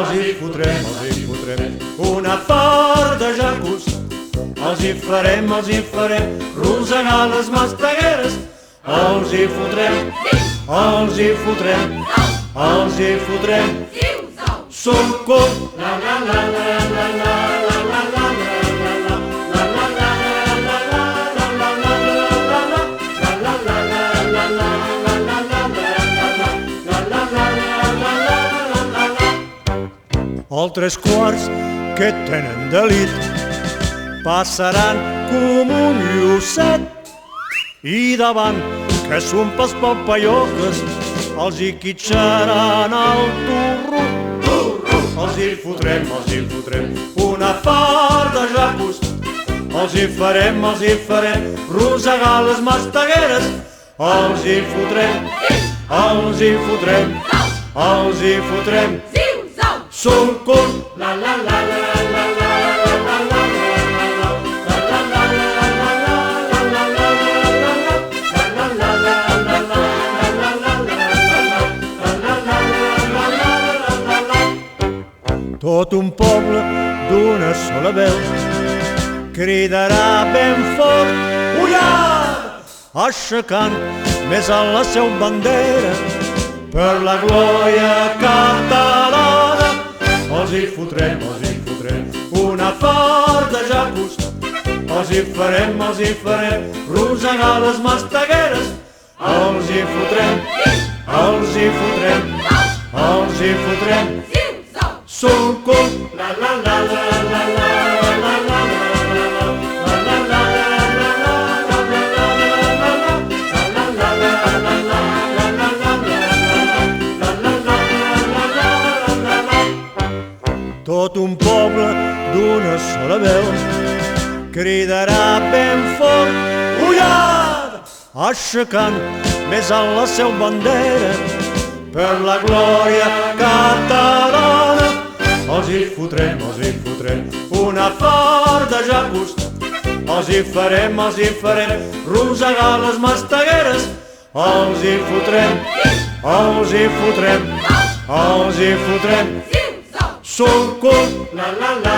els hi fotrem una part de jacos. Els hi farem rosegar les mastegueres. Els hi fotrem sucor. La la la la la la la la la la els 3/4 que tenen delit passaran com un llucet i davant que són pas papalloques els hi quitxaran el turro. Els hi fotrem una part de jacos. Els hi farem rosegar les mastegueres. Els hi fotrem sucor. La la la la la la la la tot un poble d'una sola veu cridarà ben fort ullada, aixecant més a la seu bandera per la glòria catalana. Els hi fotrem una part de jacos. Els hi farem rosegar les mastegueres. Els hi fotrem sucor. La la la la la la la la tot un poble d'una sola veu cridarà ben fort ullada, aixecant més a la seu bandera per la glòria catalana. Els hi fotrem una part de jacos. Els hi farem rosegar les mastegueres. Els hi fotrem sucor. La la la